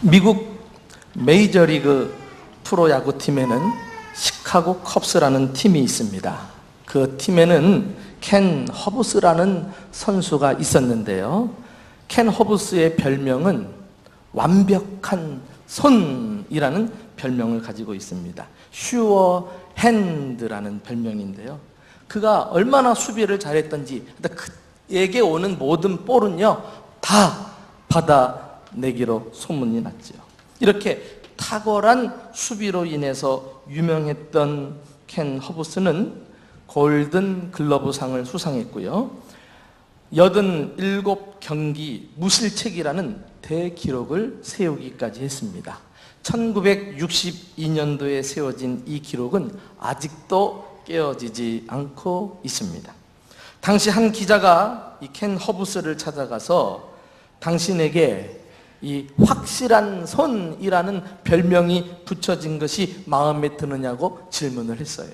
미국 메이저리그 프로야구팀에는 시카고 컵스라는 팀이 있습니다. 그 팀에는 켄 허브스라는 선수가 있었는데요, 켄 허브스의 별명은 완벽한 손이라는 별명을 가지고 있습니다. 슈어 핸드라는 별명인데요, 그가 얼마나 수비를 잘했던지 그에게 오는 모든 볼은요 다 받아내기로 소문이 났죠. 이렇게 탁월한 수비로 인해서 유명했던 켄 허브스는 골든 글러브상을 수상했고요, 87경기 무실책이라는 대기록을 세우기까지 했습니다. 1962년도에 세워진 이 기록은 아직도 깨어지지 않고 있습니다. 당시 한 기자가 이 켄 허브스를 찾아가서 당신에게 이 확실한 손이라는 별명이 붙여진 것이 마음에 드느냐고 질문을 했어요.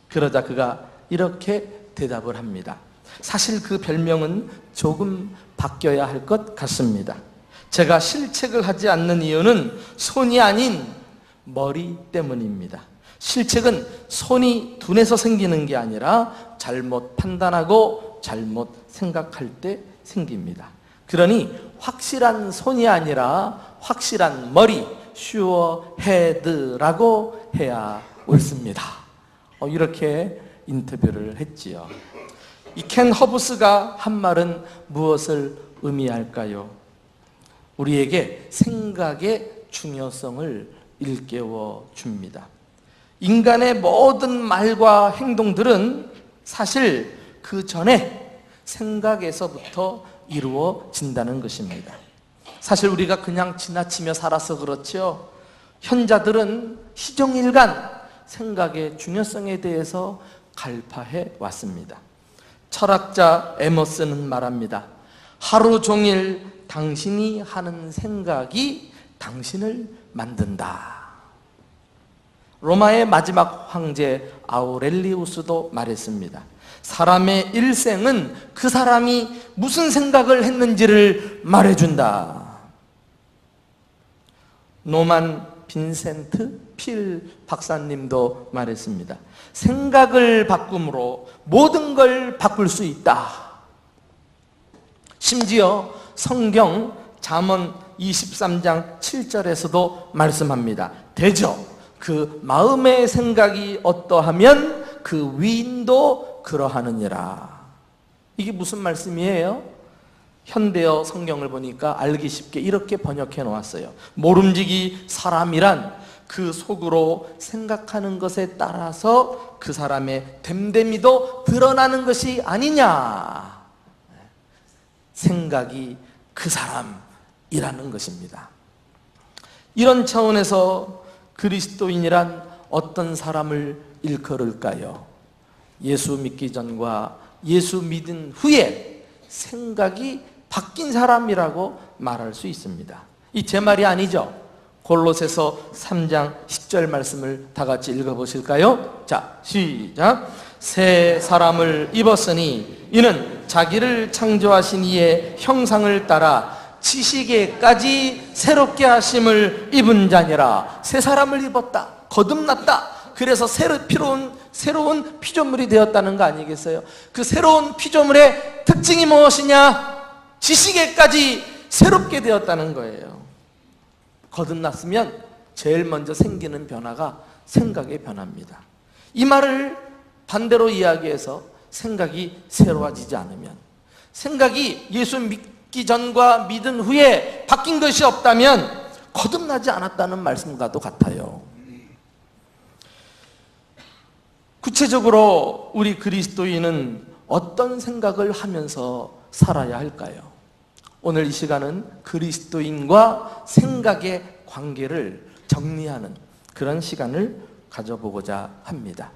그러자 그가 이렇게 대답을 합니다. 사실 그 별명은 조금 바뀌어야 할 것 같습니다. 제가 실책을 하지 않는 이유는 손이 아닌 머리 때문입니다. 실책은 손이 둔해서 생기는 게 아니라 잘못 판단하고 잘못 생각할 때 생깁니다. 그러니 확실한 손이 아니라 확실한 머리, 슈어 헤드라고 해야 옳습니다. 이렇게 인터뷰를 했지요. 이 켄 허브스가 한 말은 무엇을 의미할까요? 우리에게 생각의 중요성을 일깨워 줍니다. 인간의 모든 말과 행동들은 사실 그 전에 생각에서부터 이루어진다는 것입니다. 사실 우리가 그냥 지나치며 살아서 그렇죠. 현자들은 시종일관 생각의 중요성에 대해서 갈파해 왔습니다. 철학자 에머슨은 말합니다. 하루 종일 당신이 하는 생각이 당신을 만든다. 로마의 마지막 황제 아우렐리우스도 말했습니다. 사람의 일생은 그 사람이 무슨 생각을 했는지를 말해준다. 노만 빈센트 필 박사님도 말했습니다. 생각을 바꿈으로 모든 걸 바꿀 수 있다. 심지어 성경 잠언 23장 7절에서도 말씀합니다. 대저 그 마음의 생각이 어떠하면 그 위인도 그러하느니라. 이게 무슨 말씀이에요? 현대어 성경을 보니까 알기 쉽게 이렇게 번역해 놓았어요. 모름지기 사람이란 그 속으로 생각하는 것에 따라서 그 사람의 됨됨이도 드러나는 것이 아니냐. 생각이 그 사람이라는 것입니다. 이런 차원에서 그리스도인이란 어떤 사람을 일컬을까요? 예수 믿기 전과 예수 믿은 후에 생각이 바뀐 사람이라고 말할 수 있습니다. 이 제 말이 아니죠. 골로새서 3장 10절 말씀을 다 같이 읽어보실까요? 자, 시작. 새 사람을 입었으니 이는 자기를 창조하신 이의 형상을 따라 지식에까지 새롭게 하심을 입은 자니라. 새 사람을 입었다, 거듭났다. 그래서 새로운 피조물이 되었다는 거 아니겠어요? 그 새로운 피조물의 특징이 무엇이냐? 지식에까지 새롭게 되었다는 거예요. 거듭났으면 제일 먼저 생기는 변화가 생각의 변화입니다. 이 말을 반대로 이야기해서 생각이 새로워지지 않으면, 생각이 예수 믿기 전과 믿은 후에 바뀐 것이 없다면 거듭나지 않았다는 말씀과도 같아요. 구체적으로 우리 그리스도인은 어떤 생각을 하면서 살아야 할까요? 오늘 이 시간은 그리스도인과 생각의 관계를 정리하는 그런 시간을 가져보고자 합니다.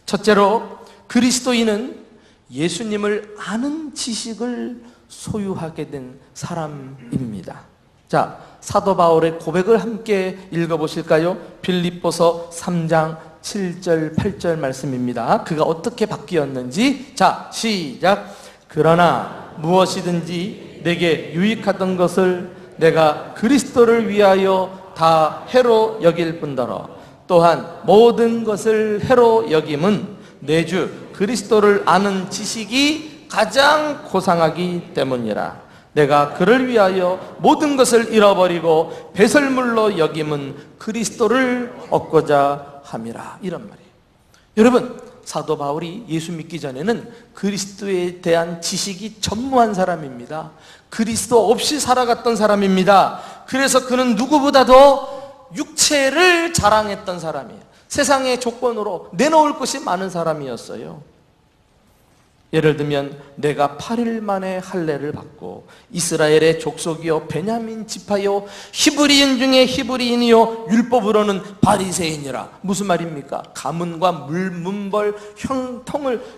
첫째로, 그리스도인은 예수님을 아는 지식을 소유하게 된 사람입니다. 자, 사도 바울의 고백을 함께 읽어보실까요? 빌립보서 3장 7절 8절 말씀입니다. 그가 어떻게 바뀌었는지, 자, 시작. 그러나 무엇이든지 내게 유익하던 것을 내가 그리스도를 위하여 다 해로 여길 뿐더러 또한 모든 것을 해로 여김은 내 주 그리스도를 아는 지식이 가장 고상하기 때문이라. 내가 그를 위하여 모든 것을 잃어버리고 배설물로 여김은 그리스도를 얻고자 함이라. 이런 말이에요. 여러분, 사도 바울이 예수 믿기 전에는 그리스도에 대한 지식이 전무한 사람입니다. 그리스도 없이 살아갔던 사람입니다. 그래서 그는 누구보다도 육체를 자랑했던 사람이에요. 세상의 조건으로 내놓을 것이 많은 사람이었어요. 예를 들면 내가 8일 만에 할례를 받고 이스라엘의 족속이요 베냐민 지파요 히브리인 중에 히브리인이요 율법으로는 바리새인이라. 무슨 말입니까? 가문과 문벌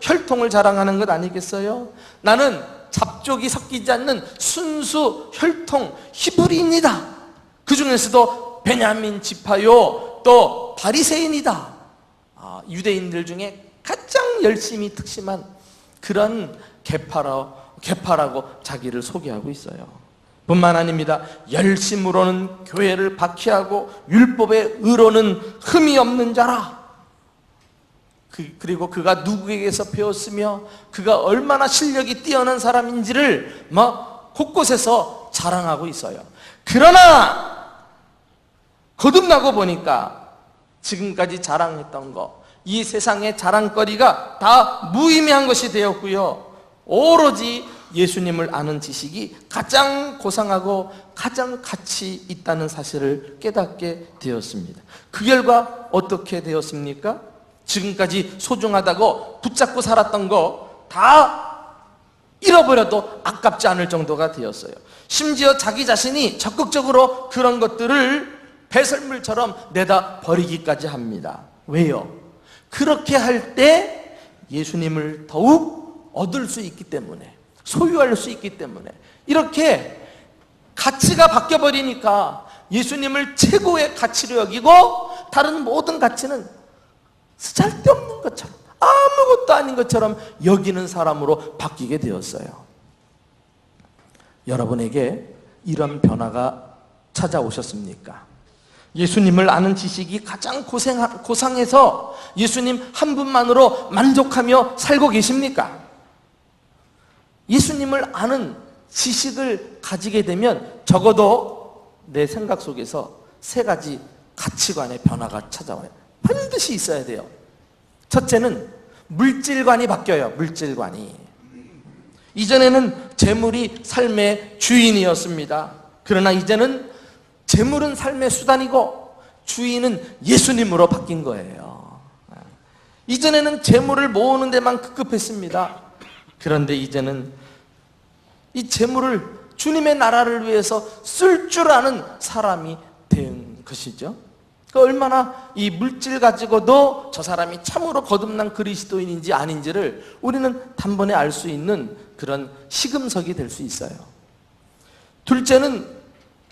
혈통을 자랑하는 것 아니겠어요? 나는 잡족이 섞이지 않는 순수 혈통 히브리인이다. 그 중에서도 베냐민 지파요 또 바리새인이다. 유대인들 중에 가장 열심히 특심한 그런 계파라고 자기를 소개하고 있어요. 뿐만 아닙니다. 열심으로는 교회를 박해하고 율법의 의로는 흠이 없는 자라. 그리고 그가 누구에게서 배웠으며 그가 얼마나 실력이 뛰어난 사람인지를 막 곳곳에서 자랑하고 있어요. 그러나 거듭나고 보니까 지금까지 자랑했던 거, 이 세상의 자랑거리가 다 무의미한 것이 되었고요. 오로지 예수님을 아는 지식이 가장 고상하고 가장 가치 있다는 사실을 깨닫게 되었습니다. 그 결과 어떻게 되었습니까? 지금까지 소중하다고 붙잡고 살았던 거 다 잃어버려도 아깝지 않을 정도가 되었어요. 심지어 자기 자신이 적극적으로 그런 것들을 배설물처럼 내다 버리기까지 합니다. 왜요? 그렇게 할 때 예수님을 더욱 얻을 수 있기 때문에, 소유할 수 있기 때문에. 이렇게 가치가 바뀌어버리니까 예수님을 최고의 가치로 여기고 다른 모든 가치는 쓰잘데없는 것처럼, 아무것도 아닌 것처럼 여기는 사람으로 바뀌게 되었어요. 여러분에게 이런 변화가 찾아오셨습니까? 예수님을 아는 지식이 가장 고상해서 예수님 한 분만으로 만족하며 살고 계십니까? 예수님을 아는 지식을 가지게 되면 적어도 내 생각 속에서 세 가지 가치관의 변화가 찾아와요. 반드시 있어야 돼요. 첫째는 물질관이 바뀌어요. 물질관이. 이전에는 재물이 삶의 주인이었습니다. 그러나 이제는 재물은 삶의 수단이고 주인은 예수님으로 바뀐 거예요. 이전에는 재물을 모으는 데만 급급했습니다. 그런데 이제는 이 재물을 주님의 나라를 위해서 쓸 줄 아는 사람이 된 것이죠. 얼마나 이 물질 가지고도 저 사람이 참으로 거듭난 그리스도인인지 아닌지를 우리는 단번에 알 수 있는 그런 시금석이 될 수 있어요. 둘째는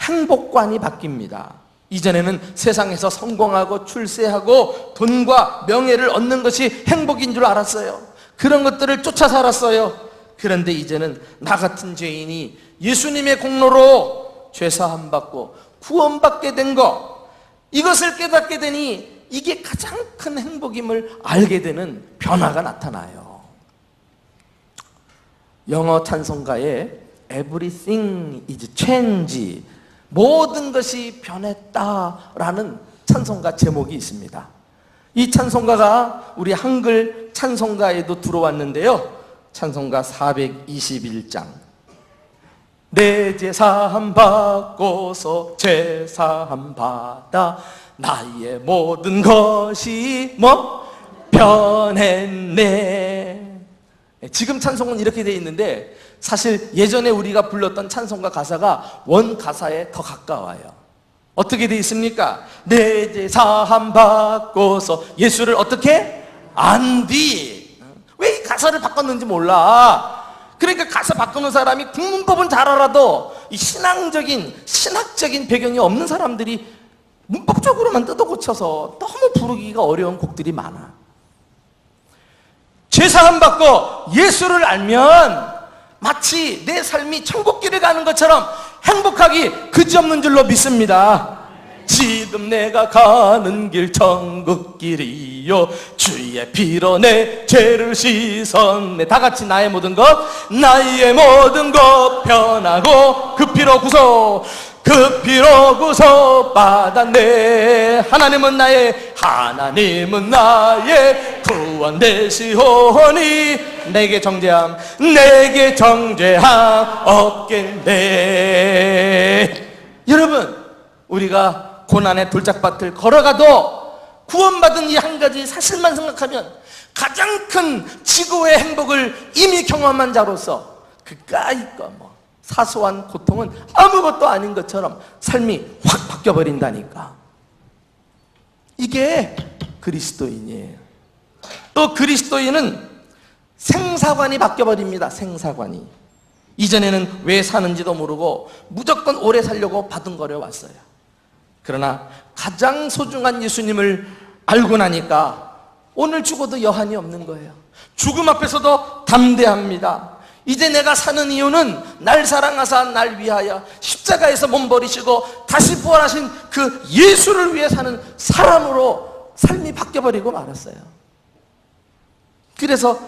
행복관이 바뀝니다. 이전에는 세상에서 성공하고 출세하고 돈과 명예를 얻는 것이 행복인 줄 알았어요. 그런 것들을 쫓아 살았어요. 그런데 이제는 나 같은 죄인이 예수님의 공로로 죄사함 받고 구원받게 된 것, 이것을 깨닫게 되니 이게 가장 큰 행복임을 알게 되는 변화가 나타나요. 영어 찬송가에 Everything is change, 모든 것이 변했다라는 찬송가 제목이 있습니다. 이 찬송가가 우리 한글 찬송가에도 들어왔는데요. 찬송가 421장. 내 제사함 받고서 제사함 받아 나의 모든 것이 변했네. 지금 찬송은 이렇게 되어 있는데 사실 예전에 우리가 불렀던 찬송가 가사가 원 가사에 더 가까워요. 어떻게 되어 있습니까? 내 제사함 받고서 예수를 어떻게? 안뒤. 왜 이 가사를 바꿨는지 몰라. 그러니까 가사 바꾸는 사람이 국문법은 잘 알아도 이 신학적인 배경이 없는 사람들이 문법적으로만 뜯어 고쳐서 너무 부르기가 어려운 곡들이 많아. 죄사함 받고 예수를 알면 마치 내 삶이 천국길을 가는 것처럼 행복하기 그지없는 줄로 믿습니다. 지금 내가 가는 길 천국길이요 주의 피로 내 죄를 씻었네. 다 같이 나의 모든 것 변하고 그 피로 구속 받았네. 하나님은 나의 구원 되시오니 내게 정죄함 없겠네. 여러분, 우리가 고난의 돌짝밭을 걸어가도 구원받은 이 한 가지 사실만 생각하면 가장 큰 지구의 행복을 이미 경험한 자로서 그까이 거 사소한 고통은 아무것도 아닌 것처럼 삶이 확 바뀌어버린다니까. 이게 그리스도인이에요. 또 그리스도인은 생사관이 바뀌어버립니다. 생사관이. 이전에는 왜 사는지도 모르고 무조건 오래 살려고 바둥거려 왔어요. 그러나 가장 소중한 예수님을 알고 나니까 오늘 죽어도 여한이 없는 거예요. 죽음 앞에서도 담대합니다. 이제 내가 사는 이유는 날 사랑하사 날 위하여 십자가에서 몸 버리시고 다시 부활하신 그 예수를 위해 사는 사람으로 삶이 바뀌어버리고 말았어요. 그래서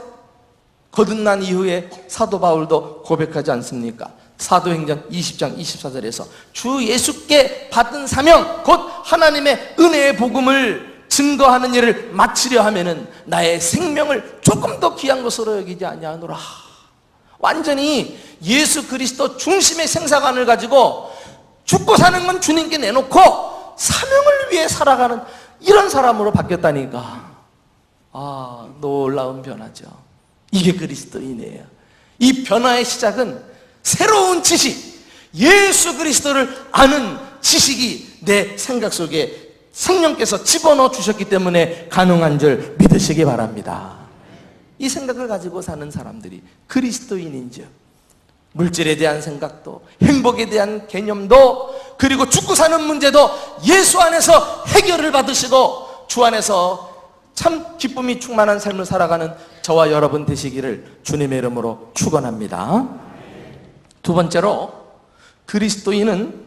거듭난 이후에 사도 바울도 고백하지 않습니까? 사도행전 20장 24절에서 주 예수께 받은 사명 곧 하나님의 은혜의 복음을 증거하는 일을 마치려 하면은 나의 생명을 조금 더 귀한 것으로 여기지 아니하노라. 완전히 예수 그리스도 중심의 생사관을 가지고 죽고 사는 건 주님께 내놓고 사명을 위해 살아가는 이런 사람으로 바뀌었다니까. 놀라운 변화죠. 이게 그리스도인이에요. 이 변화의 시작은 새로운 지식, 예수 그리스도를 아는 지식이 내 생각 속에 성령께서 집어넣어 주셨기 때문에 가능한 줄 믿으시기 바랍니다. 이 생각을 가지고 사는 사람들이 그리스도인인즉 물질에 대한 생각도 행복에 대한 개념도 그리고 죽고 사는 문제도 예수 안에서 해결을 받으시고 주 안에서 참 기쁨이 충만한 삶을 살아가는 저와 여러분 되시기를 주님의 이름으로 축원합니다. 두 번째로, 그리스도인은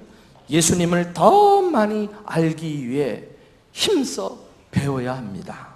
예수님을 더 많이 알기 위해 힘써 배워야 합니다.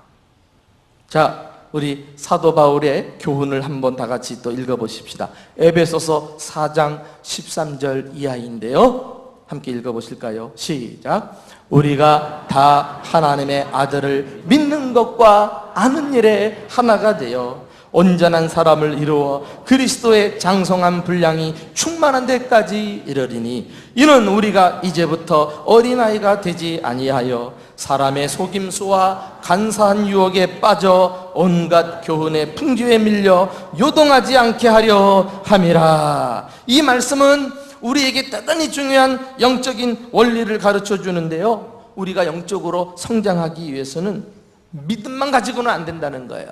자, 우리 사도 바울의 교훈을 한번 다 같이 또 읽어보십시다. 에베소서 4장 13절 이하인데요, 함께 읽어보실까요? 시작. 우리가 다 하나님의 아들을 믿는 것과 아는 일에 하나가 되어 온전한 사람을 이루어 그리스도의 장성한 분량이 충만한 데까지 이르리니 이는 우리가 이제부터 어린아이가 되지 아니하여 사람의 속임수와 간사한 유혹에 빠져 온갖 교훈의 풍조에 밀려 요동하지 않게 하려 함이라. 이 말씀은 우리에게 대단히 중요한 영적인 원리를 가르쳐 주는데요, 우리가 영적으로 성장하기 위해서는 믿음만 가지고는 안 된다는 거예요.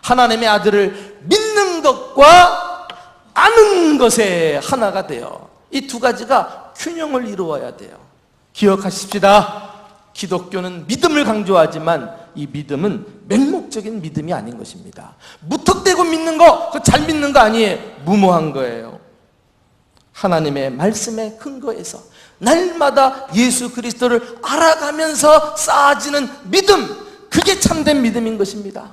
하나님의 아들을 믿는 것과 아는 것에 하나가 돼요. 이 두 가지가 균형을 이루어야 돼요. 기억하십시다. 기독교는 믿음을 강조하지만 이 믿음은 맹목적인 믿음이 아닌 것입니다. 무턱대고 믿는 거, 그거 잘 믿는 거 아니에요. 무모한 거예요. 하나님의 말씀에 근거해서 날마다 예수 그리스도를 알아가면서 쌓아지는 믿음, 그게 참된 믿음인 것입니다.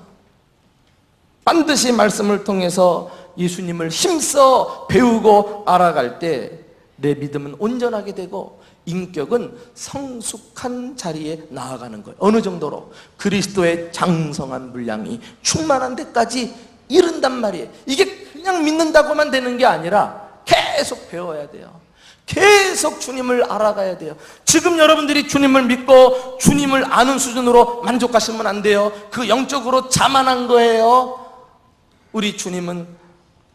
반드시 말씀을 통해서 예수님을 힘써 배우고 알아갈 때 내 믿음은 온전하게 되고 인격은 성숙한 자리에 나아가는 거예요. 어느 정도로? 그리스도의 장성한 분량이 충만한 데까지 이른단 말이에요. 이게 그냥 믿는다고만 되는 게 아니라 계속 배워야 돼요. 계속 주님을 알아가야 돼요. 지금 여러분들이 주님을 믿고 주님을 아는 수준으로 만족하시면 안 돼요. 그 영적으로 자만한 거예요. 우리 주님은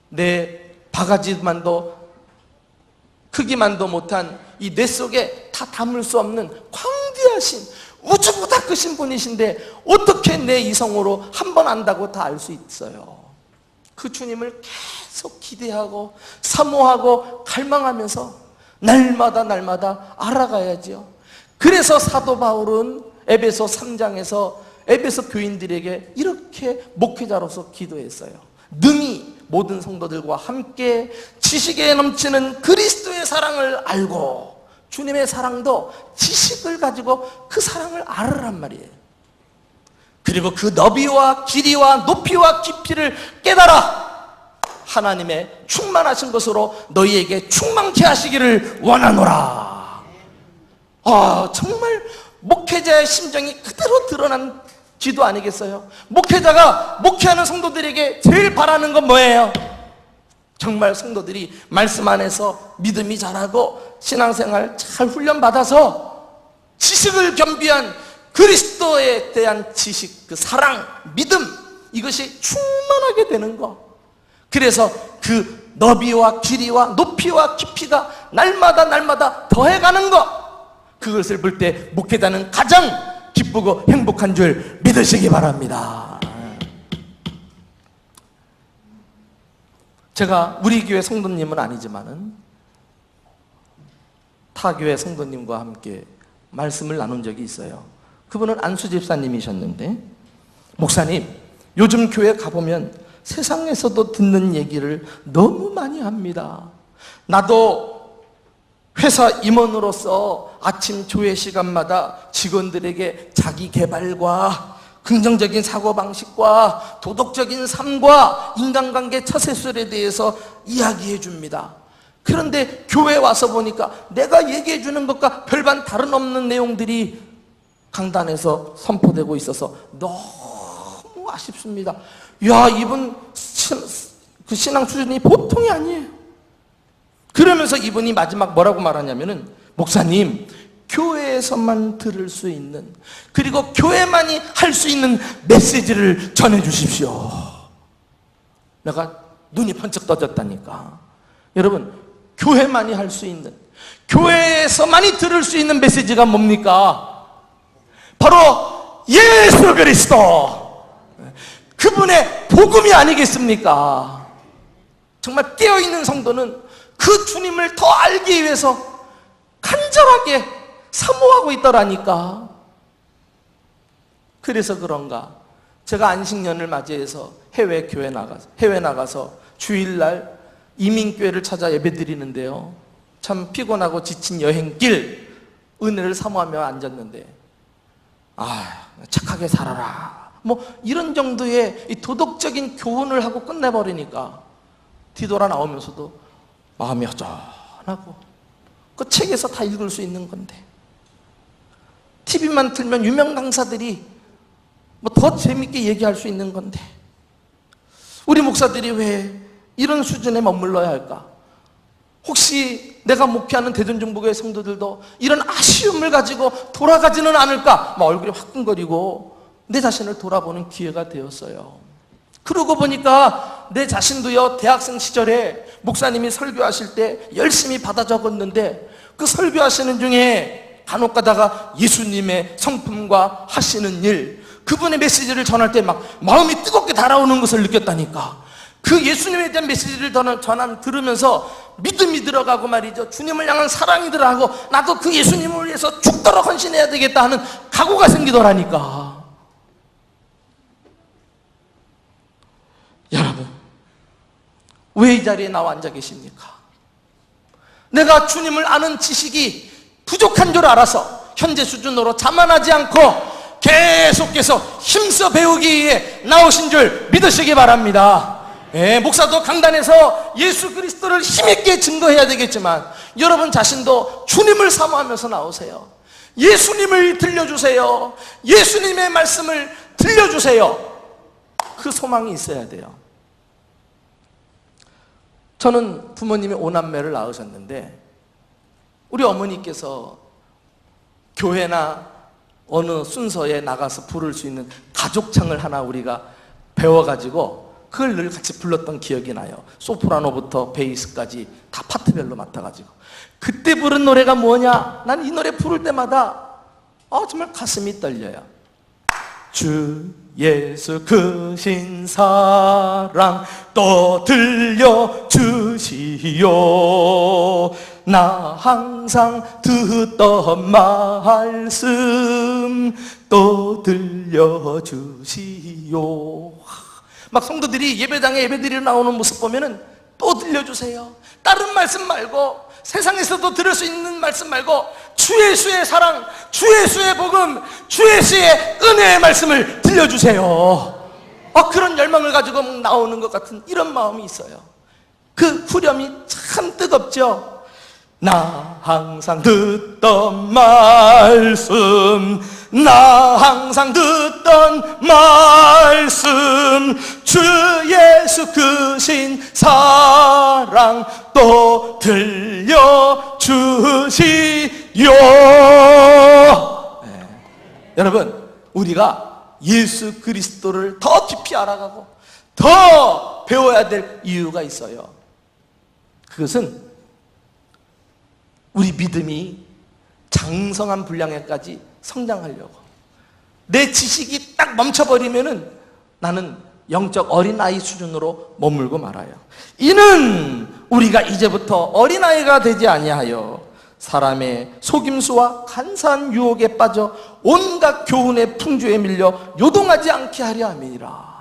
내 바가지만도 크기만도 못한 이 뇌 속에 다 담을 수 없는 광대하신 우주보다 크신 분이신데 어떻게 내 이성으로 한 번 안다고 다 알 수 있어요? 그 주님을 계속 기대하고 사모하고 갈망하면서 날마다 알아가야죠. 그래서 사도 바울은 에베소 3장에서 에베소 교인들에게 이렇게 목회자로서 기도했어요. 능히 모든 성도들과 함께 지식에 넘치는 그리스도의 사랑을 알고 주님의 사랑도 지식을 가지고 그 사랑을 알으란 말이에요. 그리고 그 너비와 길이와 높이와 깊이를 깨달아 하나님의 충만하신 것으로 너희에게 충만케 하시기를 원하노라. 정말 목회자의 심정이 그대로 드러난 기도 아니겠어요? 목회자가 목회하는 성도들에게 제일 바라는 건 뭐예요? 정말 성도들이 말씀 안에서 믿음이 자라고 신앙생활 잘 훈련받아서 지식을 겸비한 그리스도에 대한 지식, 그 사랑, 믿음, 이것이 충만하게 되는 거. 그래서 그 너비와 길이와 높이와 깊이가 날마다 더해가는 것, 그것을 볼 때 목회자는 가장 기쁘고 행복한 줄 믿으시기 바랍니다. 제가 우리 교회 성도님은 아니지만은 타 교회 성도님과 함께 말씀을 나눈 적이 있어요. 그분은 안수 집사님이셨는데, 목사님, 요즘 교회 가보면 세상에서도 듣는 얘기를 너무 많이 합니다. 나도 회사 임원으로서 아침 조회 시간마다 직원들에게 자기 개발과 긍정적인 사고방식과 도덕적인 삶과 인간관계 처세술에 대해서 이야기해 줍니다. 그런데 교회 와서 보니까 내가 얘기해 주는 것과 별반 다름없는 내용들이 강단에서 선포되고 있어서 너무 아쉽습니다. 야, 이분 그 신앙 수준이 보통이 아니에요. 그러면서 이분이 마지막 뭐라고 말하냐면은, 목사님, 교회에서만 들을 수 있는, 그리고 교회만이 할 수 있는 메시지를 전해 주십시오. 내가 눈이 번쩍 떠졌다니까. 여러분, 교회만이 할 수 있는, 교회에서만이 들을 수 있는 메시지가 뭡니까? 바로 예수 그리스도, 그분의 복음이 아니겠습니까? 정말 깨어있는 성도는 그 주님을 더 알기 위해서 간절하게 사모하고 있더라니까. 그래서 그런가, 제가 안식년을 맞이해서 해외 나가서 주일날 이민교회를 찾아 예배드리는데요, 참 피곤하고 지친 여행길 은혜를 사모하며 앉았는데, 착하게 살아라, 뭐 이런 정도의 이 도덕적인 교훈을 하고 끝내버리니까 뒤돌아 나오면서도 마음이 허전하고, 그 책에서 다 읽을 수 있는 건데, TV만 틀면 유명 강사들이 뭐 더 재밌게 얘기할 수 있는 건데, 우리 목사들이 왜 이런 수준에 머물러야 할까? 혹시 내가 목회하는 대전중부교회 성도들도 이런 아쉬움을 가지고 돌아가지는 않을까? 막 얼굴이 화끈거리고 내 자신을 돌아보는 기회가 되었어요. 그러고 보니까 내 자신도요, 대학생 시절에 목사님이 설교하실 때 열심히 받아 적었는데, 그 설교하시는 중에 간혹 가다가 예수님의 성품과 하시는 일, 그분의 메시지를 전할 때 막 마음이 뜨겁게 달아오는 것을 느꼈다니까. 그 예수님에 대한 메시지를 들으면서 믿음이 들어가고 말이죠, 주님을 향한 사랑이 들어가고, 나도 그 예수님을 위해서 죽도록 헌신해야 되겠다 하는 각오가 생기더라니까. 여러분, 왜 이 자리에 나와 앉아 계십니까? 내가 주님을 아는 지식이 부족한 줄 알아서 현재 수준으로 자만하지 않고 계속해서 힘써 배우기 위해 나오신 줄 믿으시기 바랍니다. 목사도 강단에서 예수 그리스도를 힘있게 증거해야 되겠지만, 여러분 자신도 주님을 사모하면서 나오세요. 예수님을 들려주세요. 예수님의 말씀을 들려주세요. 그 소망이 있어야 돼요. 저는 부모님이 5남매를 낳으셨는데, 우리 어머니께서 교회나 어느 순서에 나가서 부를 수 있는 가족창을 하나 우리가 배워가지고 그걸 늘 같이 불렀던 기억이 나요. 소프라노부터 베이스까지 다 파트별로 맡아가지고. 그때 부른 노래가 뭐냐? 난 이 노래 부를 때마다 정말 가슴이 떨려요. 주 예수 크신 사랑 또 들려주시오. 나 항상 듣던 말씀 또 들려주시오. 막 성도들이 예배당에 예배드리러 나오는 모습 보면은 또 들려주세요. 다른 말씀 말고 세상에서도 들을 수 있는 말씀 말고 주 예수의 사랑, 주 예수의 복음, 주 예수의 은혜의 말씀을 들려주세요. 그런 열망을 가지고 나오는 것 같은 이런 마음이 있어요. 그 후렴이 참 뜨겁죠. 나 항상 듣던 말씀, 나 항상 듣던 말씀, 주 예수 크신 사랑 또 들려주시요. 네. 여러분, 우리가 예수 그리스도를 더 깊이 알아가고 더 배워야 될 이유가 있어요. 그것은 우리 믿음이 장성한 분량에까지 성장하려고. 내 지식이 딱 멈춰버리면은 나는 영적 어린아이 수준으로 머물고 말아요. 이는 우리가 이제부터 어린아이가 되지 아니하여 사람의 속임수와 간사한 유혹에 빠져 온갖 교훈의 풍조에 밀려 요동하지 않게 하려 함이니라.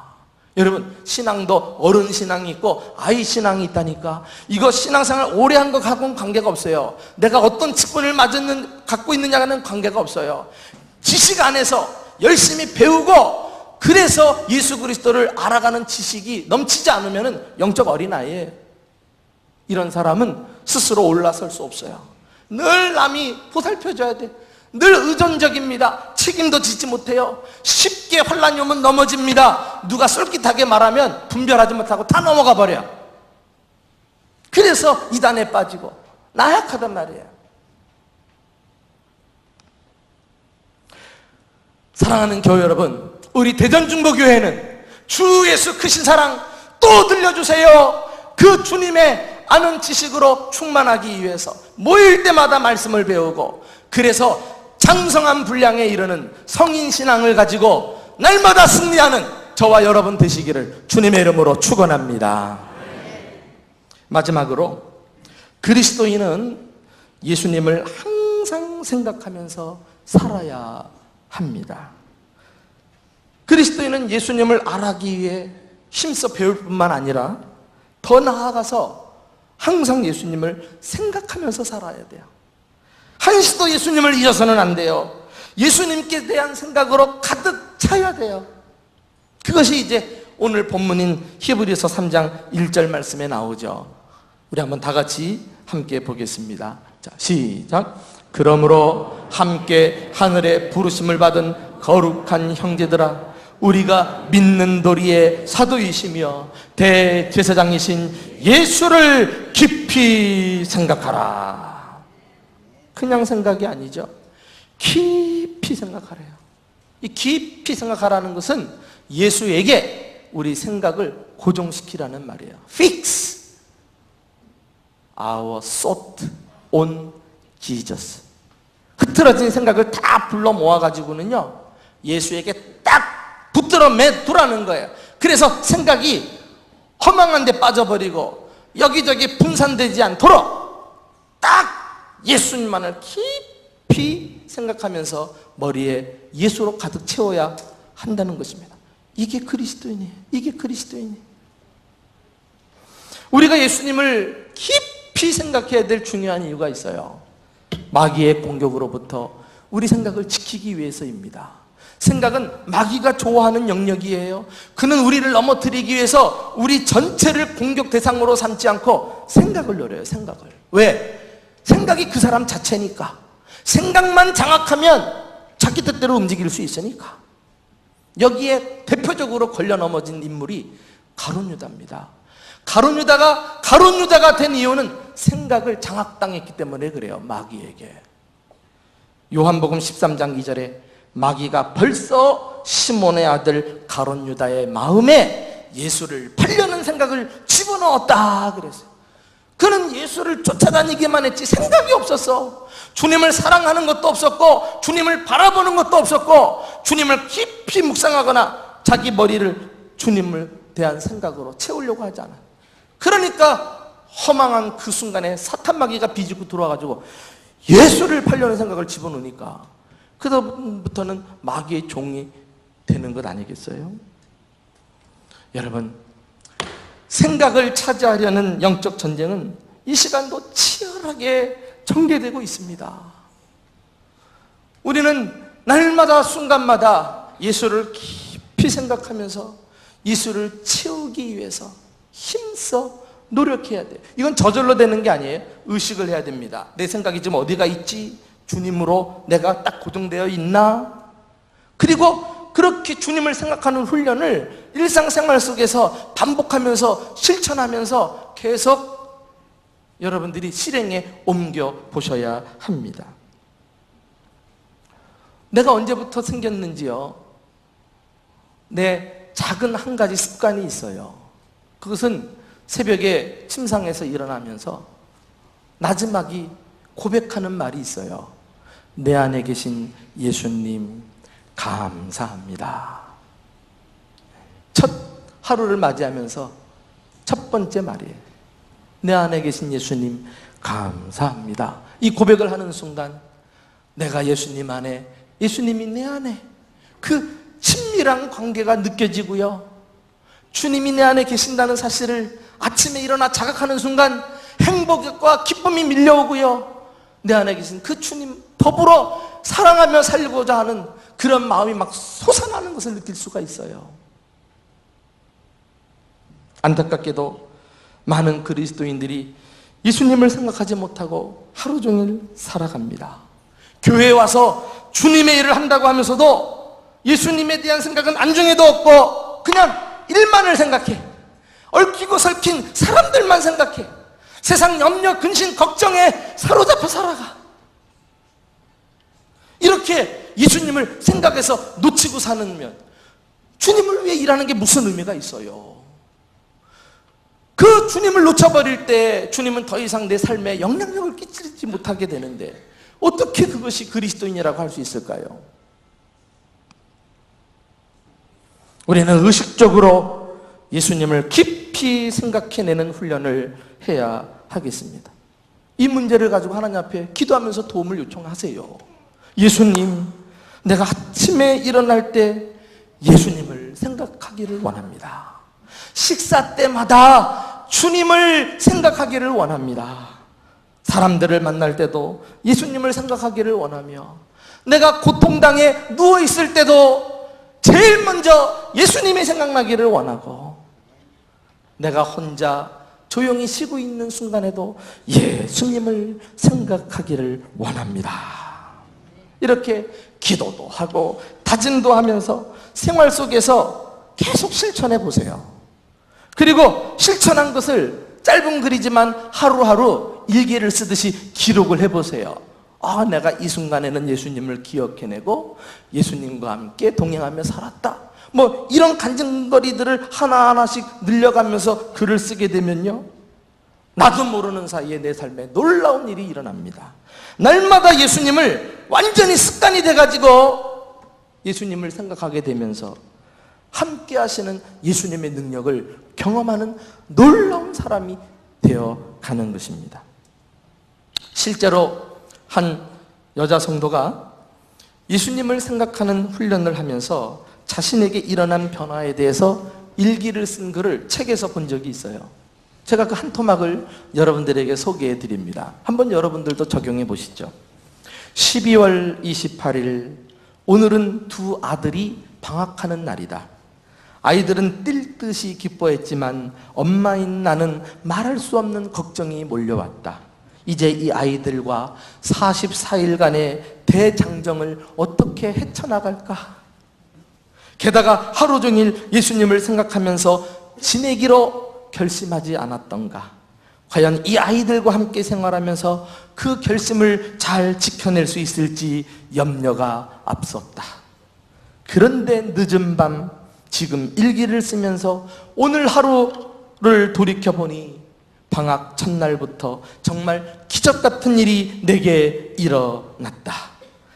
여러분, 신앙도 어른 신앙이 있고 아이 신앙이 있다니까. 이거 신앙생활 오래 한 것하고는 관계가 없어요. 내가 어떤 직분을 갖고 있느냐는 관계가 없어요. 지식 안에서 열심히 배우고 그래서 예수 그리스도를 알아가는 지식이 넘치지 않으면 영적 어린아이예요. 이런 사람은 스스로 올라설 수 없어요. 늘 남이 보살펴줘야 돼. 늘 의존적입니다. 책임도 지지 못해요. 쉽게 혼란이 오면 넘어집니다. 누가 쏠깃하게 말하면 분별하지 못하고 다 넘어가 버려요. 그래서 이단에 빠지고 나약하단 말이에요. 사랑하는 교회 여러분, 우리 대전중보교회는 주 예수 크신 사랑 또 들려주세요. 그 주님의 아는 지식으로 충만하기 위해서 모일 때마다 말씀을 배우고, 그래서 장성한 분량에 이르는 성인신앙을 가지고 날마다 승리하는 저와 여러분 되시기를 주님의 이름으로 축원합니다. 마지막으로, 그리스도인은 예수님을 항상 생각하면서 살아야 합니다. 그리스도인은 예수님을 알아가기 위해 힘써 배울 뿐만 아니라 더 나아가서 항상 예수님을 생각하면서 살아야 돼요. 한시도 예수님을 잊어서는 안 돼요. 예수님께 대한 생각으로 가득 차야 돼요. 그것이 이제 오늘 본문인 히브리서 3장 1절 말씀에 나오죠. 우리 한번 다 같이 함께 보겠습니다. 자, 시작. 그러므로 함께 하늘의 부르심을 받은 거룩한 형제들아, 우리가 믿는 도리의 사도이시며 대제사장이신 예수를 깊이 생각하라. 그냥 생각이 아니죠. 깊이 생각하래요. 이 깊이 생각하라는 것은 예수에게 우리 생각을 고정시키라는 말이에요. Fix our thought on Jesus. 흐트러진 생각을 다 불러 모아가지고는요, 예수에게 딱 붙들어 매두라는 거예요. 그래서 생각이 허망한 데 빠져버리고 여기저기 분산되지 않도록 딱 예수님만을 깊이 생각하면서 머리에 예수로 가득 채워야 한다는 것입니다. 이게 그리스도인이에요. 이게 그리스도인이에요. 우리가 예수님을 깊이 생각해야 될 중요한 이유가 있어요. 마귀의 공격으로부터 우리 생각을 지키기 위해서입니다. 생각은 마귀가 좋아하는 영역이에요. 그는 우리를 넘어뜨리기 위해서 우리 전체를 공격 대상으로 삼지 않고 생각을 노려요. 생각을. 왜? 생각이 그 사람 자체니까. 생각만 장악하면 자기 뜻대로 움직일 수 있으니까. 여기에 대표적으로 걸려 넘어진 인물이 가룟 유다입니다. 가룟 유다가 된 이유는 생각을 장악당했기 때문에 그래요. 마귀에게. 요한복음 13장 2절에 마귀가 벌써 시몬의 아들 가룟 유다의 마음에 예수를 팔려는 생각을 집어넣었다 그랬어요. 그는 예수를 쫓아다니기만 했지 생각이 없었어. 주님을 사랑하는 것도 없었고 주님을 바라보는 것도 없었고 주님을 깊이 묵상하거나 자기 머리를 주님을 대한 생각으로 채우려고 하지 않아. 그러니까 허망한 그 순간에 사탄 마귀가 비집고 들어와가지고 예수를 팔려는 생각을 집어넣으니까 그다음부터는 마귀의 종이 되는 것 아니겠어요? 여러분, 생각을 차지하려는 영적 전쟁은 이 시간도 치열하게 전개되고 있습니다. 우리는 날마다 순간마다 예수를 깊이 생각하면서 예수를 채우기 위해서 힘써 노력해야 돼요. 이건 저절로 되는 게 아니에요. 의식을 해야 됩니다. 내 생각이 지금 어디가 있지? 주님으로 내가 딱 고정되어 있나? 그리고 그렇게 주님을 생각하는 훈련을 일상생활 속에서 반복하면서 실천하면서 계속 여러분들이 실행에 옮겨 보셔야 합니다. 내가 언제부터 생겼는지요? 내 작은 한 가지 습관이 있어요. 그것은 새벽에 침상에서 일어나면서 나지막이 고백하는 말이 있어요. 내 안에 계신 예수님 감사합니다. 첫 하루를 맞이하면서 첫 번째 말이에요. 내 안에 계신 예수님 감사합니다. 이 고백을 하는 순간 내가 예수님 안에, 예수님이 내 안에, 그 친밀한 관계가 느껴지고요. 주님이 내 안에 계신다는 사실을 아침에 일어나 자각하는 순간 행복과 기쁨이 밀려오고요. 내 안에 계신 그 주님 더불어 사랑하며 살고자 하는 그런 마음이 막 솟아나는 것을 느낄 수가 있어요. 안타깝게도 많은 그리스도인들이 예수님을 생각하지 못하고 하루 종일 살아갑니다. 교회에 와서 주님의 일을 한다고 하면서도 예수님에 대한 생각은 안중에도 없고 그냥 일만을 생각해. 얽히고 설킨 사람들만 생각해. 세상 염려, 근심, 걱정에 사로잡혀 살아가. 이렇게 예수님을 생각해서 놓치고 사는 주님을 위해 일하는 게 무슨 의미가 있어요? 그 주님을 놓쳐버릴 때 주님은 더 이상 내 삶에 영향력을 끼치지 못하게 되는데 어떻게 그것이 그리스도인이라고 할 수 있을까요? 우리는 의식적으로 예수님을 깊이 생각해내는 훈련을 해야 하겠습니다. 이 문제를 가지고 하나님 앞에 기도하면서 도움을 요청하세요. 예수님, 내가 아침에 일어날 때 예수님을 생각하기를 원합니다. 식사 때마다 주님을 생각하기를 원합니다. 사람들을 만날 때도 예수님을 생각하기를 원하며 내가 고통당해 누워있을 때도 제일 먼저 예수님이 생각나기를 원하고 내가 혼자 조용히 쉬고 있는 순간에도 예수님을 생각하기를 원합니다. 이렇게 기도도 하고 다짐도 하면서 생활 속에서 계속 실천해 보세요. 그리고 실천한 것을 짧은 글이지만 하루하루 일기를 쓰듯이 기록을 해보세요. 내가 이 순간에는 예수님을 기억해내고 예수님과 함께 동행하며 살았다. 이런 간증거리들을 하나하나씩 늘려가면서 글을 쓰게 되면요, 나도 모르는 사이에 내 삶에 놀라운 일이 일어납니다. 날마다 예수님을 완전히 습관이 돼가지고 예수님을 생각하게 되면서 함께 하시는 예수님의 능력을 경험하는 놀라운 사람이 되어가는 것입니다. 실제로 한 여자 성도가 예수님을 생각하는 훈련을 하면서 자신에게 일어난 변화에 대해서 일기를 쓴 글을 책에서 본 적이 있어요. 제가 그 한 토막을 여러분들에게 소개해 드립니다. 한번 여러분들도 적용해 보시죠. 12월 28일, 오늘은 두 아들이 방학하는 날이다. 아이들은 뛸 듯이 기뻐했지만 엄마인 나는 말할 수 없는 걱정이 몰려왔다. 이제 이 아이들과 44일간의 대장정을 어떻게 헤쳐나갈까? 게다가 하루 종일 예수님을 생각하면서 지내기로 결심하지 않았던가? 과연 이 아이들과 함께 생활하면서 그 결심을 잘 지켜낼 수 있을지 염려가 앞섰다. 그런데 늦은 밤 지금 일기를 쓰면서 오늘 하루를 돌이켜보니 방학 첫날부터 정말 기적 같은 일이 내게 일어났다.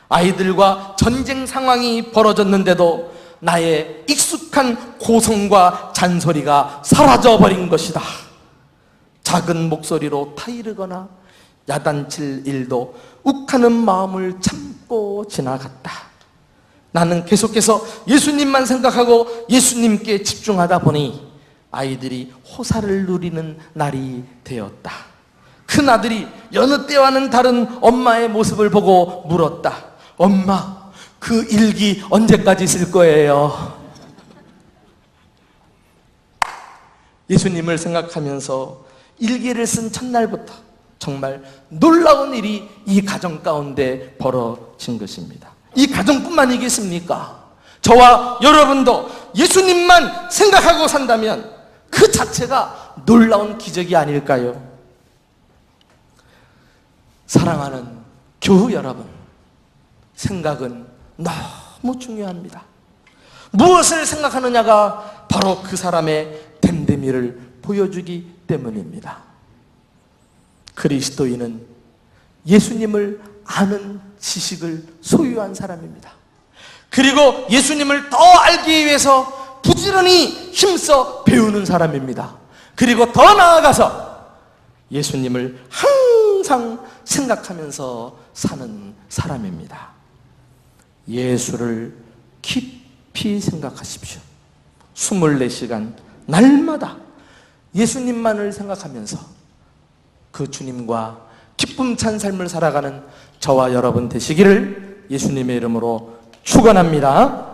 아이들과 전쟁 상황이 벌어졌는데도 나의 익숙한 고성과 잔소리가 사라져버린 것이다. 작은 목소리로 타이르거나 야단칠 일도 욱하는 마음을 참고 지나갔다. 나는 계속해서 예수님만 생각하고 예수님께 집중하다 보니 아이들이 호사를 누리는 날이 되었다. 큰 아들이 여느 때와는 다른 엄마의 모습을 보고 물었다. 엄마, 그 일기 언제까지 쓸 거예요? 예수님을 생각하면서 일기를 쓴 첫날부터 정말 놀라운 일이 이 가정 가운데 벌어진 것입니다. 이 가정뿐만이겠습니까? 저와 여러분도 예수님만 생각하고 산다면 그 자체가 놀라운 기적이 아닐까요? 사랑하는 교우 여러분, 생각은 너무 중요합니다. 무엇을 생각하느냐가 바로 그 사람의 됨됨이를 보여주기 때문입니다. 그리스도인은 예수님을 아는 지식을 소유한 사람입니다. 그리고 예수님을 더 알기 위해서 부지런히 힘써 배우는 사람입니다. 그리고 더 나아가서 예수님을 항상 생각하면서 사는 사람입니다. 예수를 깊이 생각하십시오. 24시간 날마다 예수님만을 생각하면서 그 주님과 기쁨 찬 삶을 살아가는 저와 여러분 되시기를 예수님의 이름으로 축원합니다.